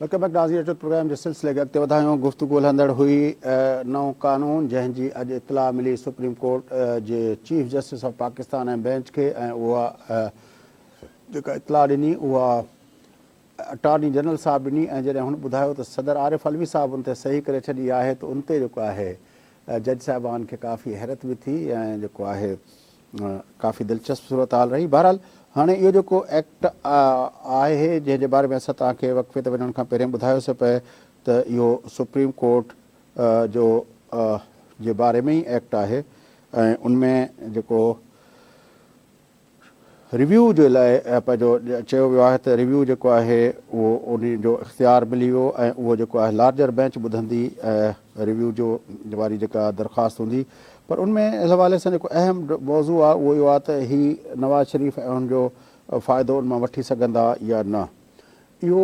Welcome back नाज़रीन। अचो programme जे सिलसिले खे अॻिते वधायूं। गुफ़्तगू हलंदड़ हुई नओं कानून जंहिंजी अॼु इतलाह मिली सुप्रीम कोर्ट जे चीफ जस्टिस ऑफ पाकिस्तान ऐं बेंच खे, ऐं उहा जेका इतलाह ॾिनी उहा अटॉर्नी जनरल साहब ॾिनी। ऐं जॾहिं हुन ॿुधायो त सदर आरिफ अलवी साहब उन ते सही करे छॾी आहे, त उन ते जेको आहे जज साहिबान खे काफ़ी हैरत बि थी ऐं जेको आहे काफ़ी दिलचस्प सूरत हाल रही। बहरहाल हाणे इहो जेको एक्ट आहे जंहिंजे बारे में असां तव्हांखे वक़फ़े ते वञण खां पहिरियों ॿुधायोसीं पिए त इहो सुप्रीम कोर्ट जो जे बारे में ई एक्ट आहे ऐं उनमें जेको रिव्यू जे लाइ पंहिंजो चयो वियो आहे त रिव्यू जेको आहे उहो उन जो इख़्तियार मिली वियो ऐं उहो जेको आहे लार्जर बेंच ॿुधंदी रिव्यू जो वारी जेका दरख़्वास्त हूंदी। पर उनमें इस हवाले सां जेको अहम मौज़ू आहे उहो इहो आहे त हीउ नवाज़ शरीफ़ ऐं हुनजो फ़ाइदो उन मां वठी सघंदा या न। इहो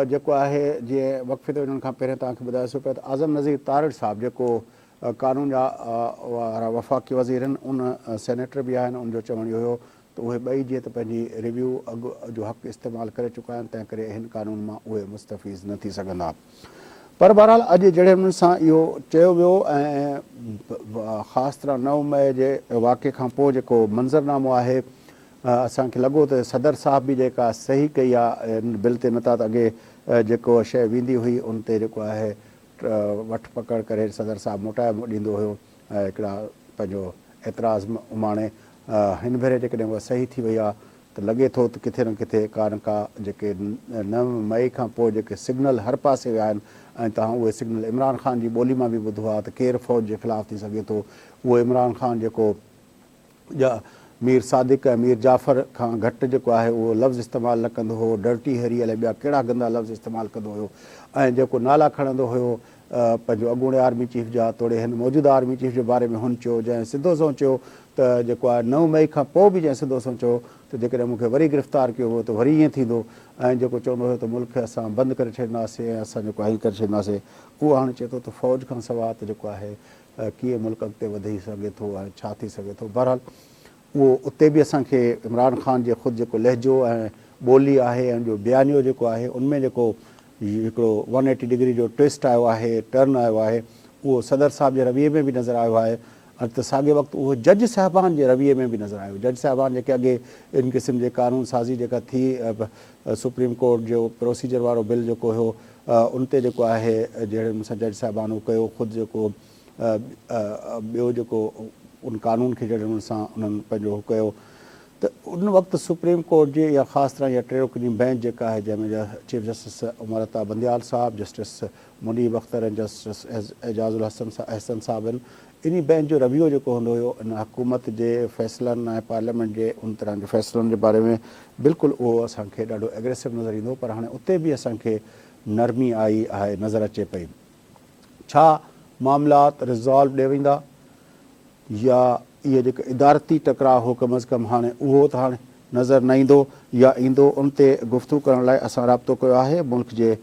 जेको आहे जीअं वक़फ़े ते वञण खां पहिरियों तव्हांखे ॿुधायोसीं पिया त आज़म नज़ीर तारिड़ साहब जेको कानून जा वारा वफ़ाक़ी वज़ीर आहिनि, उन सेनेटर बि आहिनि, उनजो चवणु इहो हुयो त उहे ॿई जीअं त पंहिंजी रिव्यू अॻु जो हक़ु इस्तेमालु करे चुका आहिनि, तंहिं करे हिन कानून मां उहे मुस्तफ़ीज़ न थी सघंदा। पर बहरहाल अॼु जहिड़े नमूने सां इहो चयो वियो ऐं ख़ासि तरह 9 मई जे वाक़े खां पोइ जेको मंज़रनामो आहे, असांखे लॻो त सदर साहब बि जेका सही कई आहे इन बिल ते, न त अॻे जेको शइ वेंदी हुई उन ते जेको आहे वठ पकड़ करे सदर साहब मोटाए ॾींदो हुयो ऐं हिकिड़ा पंहिंजो एतिराज़ उमाणे। हिन भेरे जेकॾहिं उहा सही थी वई आहे त लॻे थो त किथे न किथे का न का जेके 9 मई खां पोइ जेके सिग्नल हर पासे विया आहिनि ऐं तव्हां उहे सिग्नल इमरान ख़ान जी ॿोली मां बि ॿुधो आहे त केरु फ़ौज जे ख़िलाफ़ु थी सघे थो। उहो इमरान ख़ान जेको मीर सादिक ऐं मीर जाफ़र खां घटि जेको आहे उहो लफ़्ज़ इस्तेमालु न कंदो हुओ, डर्टी हेरी अलाए ॿिया कहिड़ा गंदा लफ़्ज़ इस्तेमालु कंदो हुयो ऐं जेको नाला खणंदो हुयो पंहिंजो अॻूणे आर्मी चीफ जा, तोड़े हिन मौजूदा आर्मी चीफ जे बारे में हुन चयो, जंहिं सिधो सो चयो त जेको आहे 9 मई खां पोइ बि जंहिं सिधो सो चयो त जेकॾहिं मूंखे वरी गिरफ़्तार कयो हुओ त वरी ईअं थींदो, ऐं जेको चवंदो हुयो त मुल्क असां बंदि करे छॾींदासीं ऐं असां जेको आहे करे छॾींदासीं, उहो हाणे चए थो त फ़ौज खां सवाइ त जेको आहे कीअं मुल्क अॻिते वधी सघे थो ऐं छा थी सघे थो। बहरहाल उहो उते बि असांखे इमरान ख़ान जे ख़ुदि जेको लहजो ऐं ॿोली आहे ऐं जो बयानियो जेको आहे उनमें जेको हिकिड़ो 180 डिग्री जो ट्विस्ट आयो आहे, टर्न आयो आहे, उहो सदर साहब जे रवैये में बि नज़र आयो आहे। त साॻे वक़्तु उहो जज साहिबान जे रवैये में बि नज़र आयो। जज साहिबान जेके अॻे इन क़िस्म जे कानून साज़ी जेका थी सुप्रीम कोर्ट जो प्रोसीजर वारो बिल जेको हुयो उन ते जेको आहे जहिड़े नमूने सां जज साहिबान उहो कयो, ख़ुदि जेको ॿियो जेको उन कानून खे जहिड़े नमूने सां उन्हनि पंहिंजो कयो, त उन वक़्तु सुप्रीम कोर्ट जे या ख़ासि तरह या टे रुकनी बेंच जेका आहे जंहिंमें चीफ जस्टिस उमर अता बंदियाल साहब, जस्टिस मुनीब अख्तर ऐं जस्टिस एजाज़ुल अहसन साहब आहिनि, इन बेंच जो रवैयो जेको हूंदो हुयो इन हुकूमत जे फ़ैसिलनि ऐं पार्लियामेंट जे उन तरह जे फ़ैसिलनि जे बारे में बिल्कुलु उहो असांखे ॾाढो एग्रेसिव नज़र ईंदो। पर हाणे उते बि असांखे नरमी आई आहे, नज़र अचे पई। छा मामलात रिज़ॉल्व ॾे वेंदा या इहे जेके इदारती टकराव हो कम अज़ कम हाणे उहो त हाणे नज़र न ईंदो या ईंदो, उन ते गुफ़्तगू करण लाइ असां राब्तो कयो आहे मुल्क जे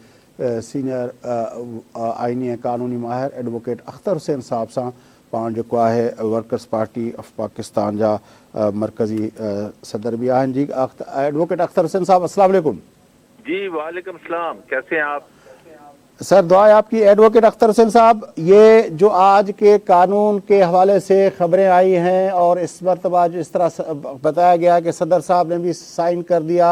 सीनियर आइनी ऐं कानूनी माहिर एडवोकेट अख्तर हुसैन साहब सां। पाण जेको आहे वर्कर्स पार्टी ऑफ पाकिस्तान जा मरकज़ी सदर भी आहिनि। जी एडवोकेट अख्तर हुसैन साहब, अस्सलाम वालेकुम। जी वालेकुम सलाम, कैसे हैं आप? सर दुआ है आपकी। एडवोकेट अख्तर हुसैन साहब, ये जो आज के कानून के हवाले से खबरें आई हैं और इस मरतबा इस तरह बताया गया कि सदर साहब ने भी साइन कर दिया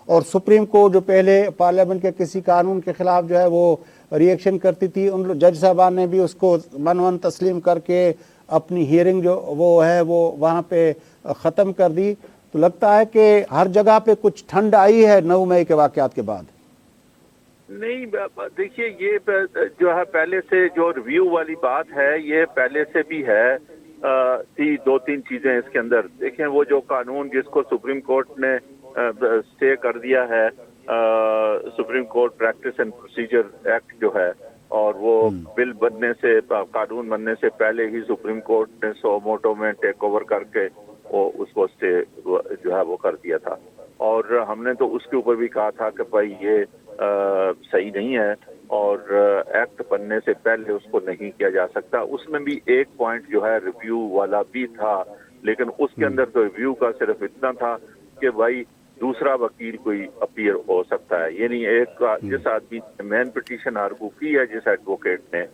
और सुप्रीम कोर्ट जो पहले पार्लियामेंट के किसी कानून के खिलाफ जो है वो रिएक्शन करती थी, उन जज साहबान ने भी उसको मन तस्लीम करके अपनी हियरिंग जो वो है वो वहाँ पे ख़त्म कर दी। तो लगता है कि हर जगह पे कुछ ठंड आई है 9 मई के वाक़यात के बाद। नहीं, देखिए ये जो है पहले से जो रिव्यू वाली बात है ये पहले से भी है। थी 2-3 चीजें इसके अंदर देखें। वो जो कानून जिसको सुप्रीम कोर्ट ने स्टे कर दिया है, supreme court practice and procedure act जो है, और वो बिल बनने से कानून बनने से पहले ही सुप्रीम कोर्ट ने सो मोटो में टेक ओवर करके वो उसको स्टे जो है वो कर दिया था। और हमने तो उसके ऊपर भी कहा था कि भाई ये सही नहीं है और एक्ट बनने से पहले उसको नहीं किया जा सकता। उसमें भी एक पॉइंट जो है रिव्यू वाला भी था, लेकिन उसके अंदर तो रिव्यू का सिर्फ इतना था कि भाई दूसरा वकील कोई अपीयर हो सकता है। यानी एक जिस आदमी ने मेन पिटीशन आर्गू की है, जिस एडवोकेट ने,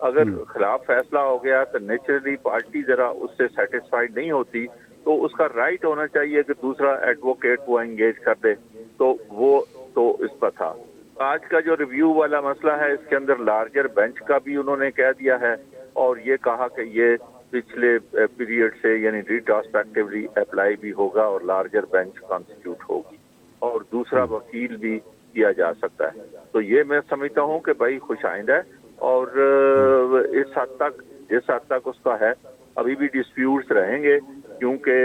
अगर खिलाफ फैसला हो गया तो नेचुरली पार्टी जरा उससे सेटिस्फाइड नहीं होती, तो उसका राइट होना चाहिए कि दूसरा एडवोकेट वो एंगेज कर दे। तो वो तो इस पर था। आज का जो रिव्यू वाला मसला है, इसके अंदर लार्जर बेंच का भी उन्होंने कह दिया है और ये कहा कि ये पिछले पीरियड से यानी रिट्रोस्पेक्टिवली अप्लाई भी होगा और लार्जर बेंच कॉन्स्टिट्यूट होगी और दूसरा वकील भी किया जा सकता है। तो ये मैं समझता हूँ कि भाई खुशाइंद है और इस हद तक जिस हद तक उसका है अभी भी डिस्प्यूट्स रहेंगे, क्योंकि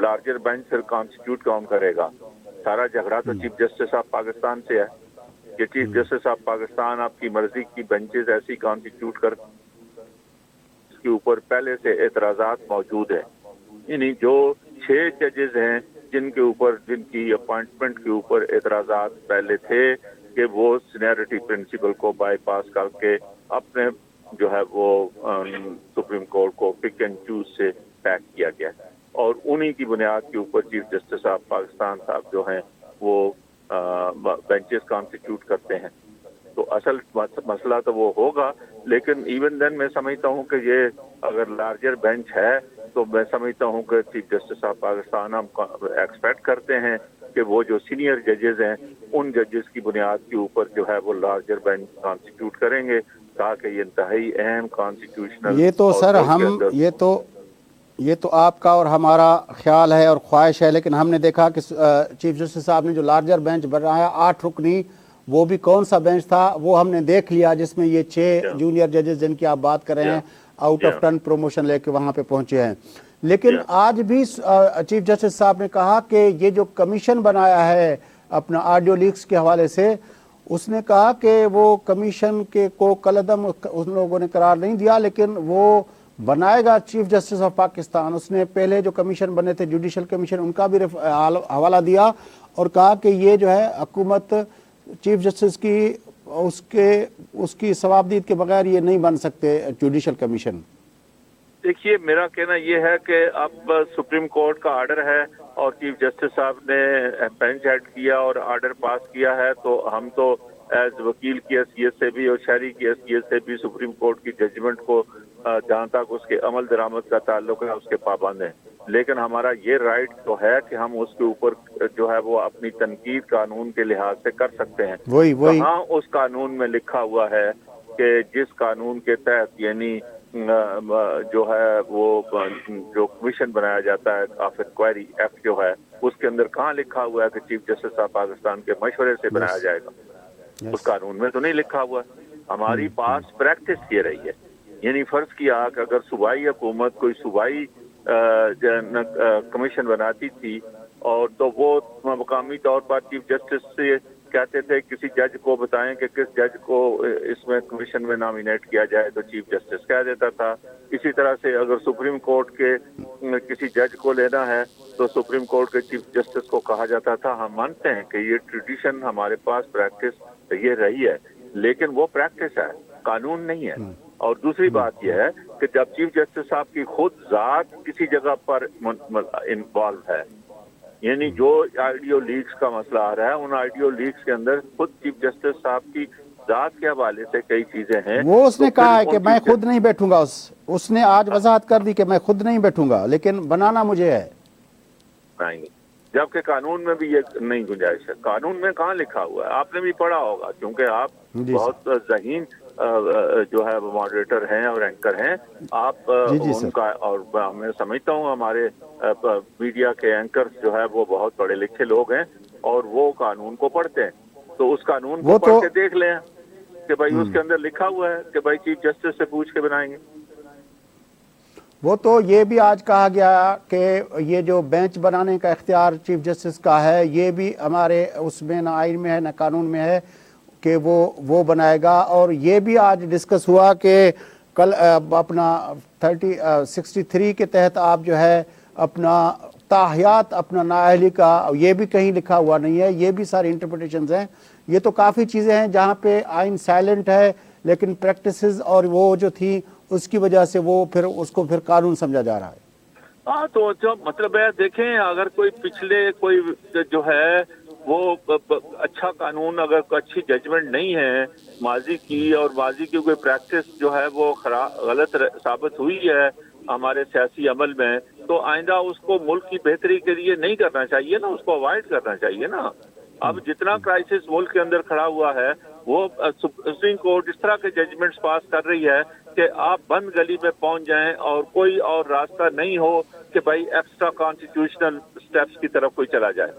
लार्जर बेंच फिर कॉन्स्टिट्यूट कौन करेगा। सारा झगड़ा तो चीफ जस्टिस ऑफ पाकिस्तान से है कि चीफ जस्टिस ऑफ पाकिस्तान आपकी मर्जी की बेंचेस ऐसी कॉन्स्टिट्यूट कर, इसके ऊपर पहले से एतराजात मौजूद है। यानी जो 6 जजेस हैं जिनके ऊपर जिनकी अपॉइंटमेंट के ऊपर एतराजात पहले थे कि वो सीनियरिटी प्रिंसिपल को बाईपास करके अपने जो है वो सुप्रीम कोर्ट को पिक एंड चूज से पैक किया गया और उन्हीं की बुनियाद के ऊपर चीफ जस्टिस ऑफ पाकिस्तान साहब जो हैं वो बेंचेस कॉन्स्टिट्यूट करते हैं। तो असल मसला तो वो होगा, लेकिन इवन देन मैं समझता हूँ कि ये अगर लार्जर बेंच है तो मैं समझता हूँ कि चीफ जस्टिस ऑफ पाकिस्तान हम एक्सपेक्ट करते हैं कि वो जो सीनियर जजेस हैं उन जजेस की बुनियाद के ऊपर जो है वो लार्जर बेंच कॉन्स्टिट्यूट करेंगे ताकि ये इंतहाई अहम कॉन्स्टिट्यूशनल। ये तो सर हम ये तो आपका और हमारा ख्याल है और ख्वाहिश है, लेकिन हमने देखा कि चीफ जस्टिस साहब ने जो लार्जर बेंच बनाया 8 रुकनी, वो भी कौन सा बेंच था वो हमने देख लिया, जिसमें ये 6 जूनियर जजेस जिनकी आप बात कर रहे हैं आउट ऑफ टर्न प्रमोशन लेके वहाँ पे पहुँचे हैं। लेकिन आज भी चीफ जस्टिस साहब ने कहा कि ये जो कमीशन बनाया है अपना ऑडियो लीक्स के हवाले से, उसने कहा कि वो कमीशन के को कलदम उन लोगों ने करार नहीं दिया, लेकिन वो बनाएगा चीफ जस्टिस ऑफ पाकिस्तान। उसने पहले जो कमीशन बने थे जुडिशल कमीशन, उनका भी हवाला दिया और कहा कि ये जो है हुकूमत चीफ जस्टिस की उसकी सवाबदीद के बगैर ये नहीं बन सकते जुडिशल कमीशन। देखिए, मेरा कहना ये है कि अब सुप्रीम कोर्ट का आर्डर है और चीफ जस्टिस साहब ने बेंच हेड किया और आर्डर पास किया है, तो हम तो एज वकील की हैसियत से भी और शहरी की हैसियत से भी सुप्रीम कोर्ट की जजमेंट को जहाँ तक उसके अमल दरामद का ताल्लुक है उसके पाबंद हैं। लेकिन हमारा ये राइट तो है कि हम उसके ऊपर जो है वो अपनी तनकीद कानून के लिहाज से कर सकते हैं। वही हाँ, उस कानून में लिखा हुआ है कि जिस कानून के तहत यानी जो है वो जो कमीशन बनाया जाता है ऑफ इंक्वायरी एक्ट जो है, उसके अंदर कहाँ लिखा हुआ है कि चीफ जस्टिस ऑफ पाकिस्तान के मशवरे से बनाया जाएगा। उस कानून में तो नहीं लिखा हुआ है। हमारी पास प्रैक्टिस ये रही है, यानी फर्ज किया कि अगर सूबाई हुकूमत कोई सूबाई कमीशन बनाती थी और तो वो मकामी तौर पर चीफ जस्टिस से कहते थे किसी जज को बताएं कि किस जज को इसमें कमीशन में नॉमिनेट किया जाए, तो चीफ जस्टिस कह देता था। इसी तरह से अगर सुप्रीम कोर्ट के किसी जज को लेना है तो सुप्रीम कोर्ट के चीफ जस्टिस को कहा जाता था। हम मानते हैं कि ये ट्रेडिशन हमारे पास प्रैक्टिस ये रही है, लेकिन वो प्रैक्टिस है, कानून नहीं है। और दूसरी बात यह है कि जब चीफ जस्टिस साहब की खुद जात किसी जगह पर इन्वॉल्व है, यानी जो ऑडियो लीक्स का मसला आ रहा है, उन ऑडियो लीक्स के अंदर खुद चीफ जस्टिस साहब की जात के हवाले से कई चीजें हैं। वो उसने तो कहा है कि मैं खुद नहीं बैठूंगा, उसने आज वजाहत कर दी कि मैं खुद नहीं बैठूंगा, लेकिन बनाना मुझे है। नहीं, जबकि कानून में भी ये नहीं गुंजाइश है। कानून में कहाँ लिखा हुआ है? आपने भी पढ़ा होगा, क्योंकि आप बहुत ज़हीन जो है वो मॉडरेटर हैं और एंकर हैं आप। उनका और मैं समझता हूँ हमारे मीडिया के एंकर्स जो है वो बहुत पढ़े लिखे लोग हैं और वो कानून को पढ़ते हैं। तो उस कानून को पढ़ के देख लें कि भाई उसके अंदर लिखा हुआ है कि भाई चीफ जस्टिस से पूछ के बनाएंगे। वो तो ये भी आज कहा गया कि ये जो बेंच बनाने का इख्तियार चीफ जस्टिस का है, ये भी हमारे उसमें ना आइन में है ना कानून में है कि वो बनाएगा। और ये भी आज डिस्कस हुआ कि कल अपना 63 के तहत आप जो है अपना ताहियात अपना नाअहली का, ये भी कहीं लिखा हुआ नहीं है। ये भी सारी इंटरप्रिटेशंस हैं। ये तो काफ़ी चीज़ें हैं जहाँ पे आइन साइलेंट है, लेकिन प्रैक्टिसेस और वो जो थी उसकी वजह से वो फिर उसको फिर कानून समझा जा रहा है। हाँ, तो जो मतलब है देखें, अगर कोई पिछले कोई जो है वो अच्छा कानून, अगर कोई अच्छी जजमेंट नहीं है माजी की, और माजी की कोई प्रैक्टिस जो है वो गलत साबित हुई है हमारे सियासी अमल में, तो आइंदा उसको मुल्क की बेहतरी के लिए नहीं करना चाहिए ना, उसको अवॉइड करना चाहिए ना। अब जितना क्राइसिस मुल्क के अंदर खड़ा हुआ है, वो सुप्रीम कोर्ट इस तरह के जजमेंट्स पास कर रही है कि आप बंद गली में पहुंच जाएं और कोई और रास्ता नहीं हो कि भाई एक्स्ट्रा कॉन्स्टिट्यूशनल स्टेप्स की तरफ कोई चला जाए।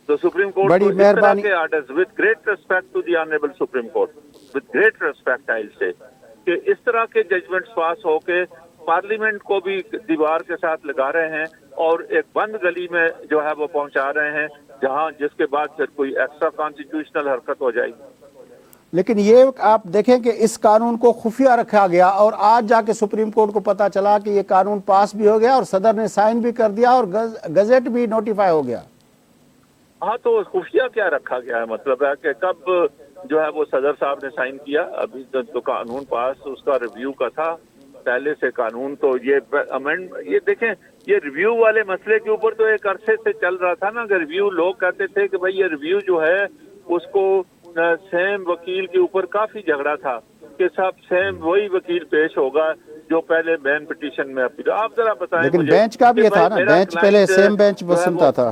तो सुप्रीम कोर्ट बड़ी को इस तरह मेहरबानी। के orders, with great respect to the honourable Supreme Court, with great respect I say, कि इस तरह के जजमेंट्स पास हो के पार्लियामेंट को भी दीवार के साथ लगा रहे हैं और एक बंद गली में जो है वो पहुंचा रहे हैं, जहां जिसके बाद फिर कोई एक्स्ट्रा कॉन्स्टिट्यूशनल हरकत हो जाएगी। लेकिन ये आप देखें कि इस कानून को खुफिया रखा गया और आज जाके सुप्रीम कोर्ट को पता चला कि ये कानून पास भी हो गया और सदर ने साइन भी कर दिया और गजट भी नोटिफाई हो गया। हाँ, तो खुफिया क्या रखा गया है, मतलब है कि कब जो है वो सदर साहब ने साइन किया, अभी तो कानून पास उसका रिव्यू का था पहले से कानून। तो ये अमेंड, ये देखें, ये रिव्यू वाले मसले के ऊपर तो एक अरसे से चल रहा था ना, कि रिव्यू, लोग कहते थे कि भाई ये रिव्यू जो है उसको सेम वकील के ऊपर काफी झगड़ा था कि सब सेम वही वकील पेश होगा जो पहले मेन पिटीशन में अपील। आप जरा बताएं, लेकिन बेंच का भी ये था ना, बेंच पहले सेम बेंच सुनता था।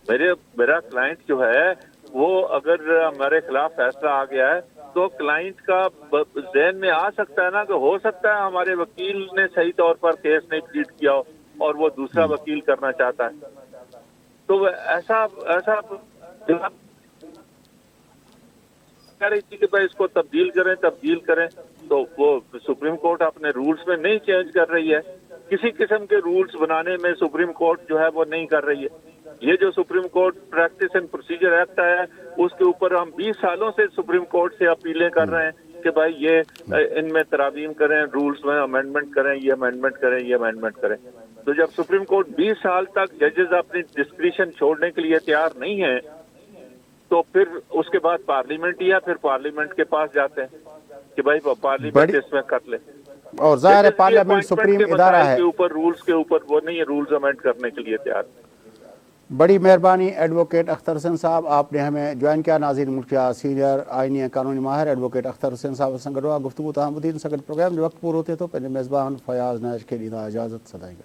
मेरा क्लाइंट जो है वो अगर हमारे खिलाफ फैसला आ गया है तो क्लाइंट का ज़हन में आ सकता है ना कि हो सकता है हमारे वकील ने सही तौर पर केस नहीं प्लीड किया हो और वो दूसरा वकील करना चाहता है, तो ऐसा कह रही थी कि भाई इसको तब्दील करें, तो वो सुप्रीम कोर्ट अपने रूल्स में नहीं चेंज कर रही है। किसी किस्म के रूल्स बनाने में सुप्रीम कोर्ट जो है वो नहीं कर रही है। ये जो supreme court practice and procedure act है, उसके ऊपर हम 20 सालों से सुप्रीम कोर्ट से अपीलें कर रहे हैं कि भाई ये इनमें तरामीम करें, रूल्स में अमेंडमेंट करें, ये अमेंडमेंट करें। तो जब सुप्रीम कोर्ट 20 साल तक जजेस अपनी डिस्क्रिशन छोड़ने के लिए तैयार नहीं है, तो फिर उसके बाद पार्लियामेंट या फिर पार्लियामेंट के पास जाते हैं कि भाई पार्लियामेंट इसमें कर ले। और जाहिर है पार्लियामेंट सुप्रीम इदारा है, रूल्स के ऊपर वो नहीं है, रूल्स अमेंड करने के लिए तैयार। बड़ी मेहरबानी एडवोकेट अख्तर हुसैन साहब, आपने हमें ज्वाइन किया। नाज़रीन, मुल्क सीनियर आइनी कानूनी माहिर एडवोकेट अख्तर हुसैन साहब संगत गुफ्तगू तमाम प्रोग्राम जो वक्त पूरा होते तो मेज़बान फयाज नाज के लिए इजाज़त सदाएंगे।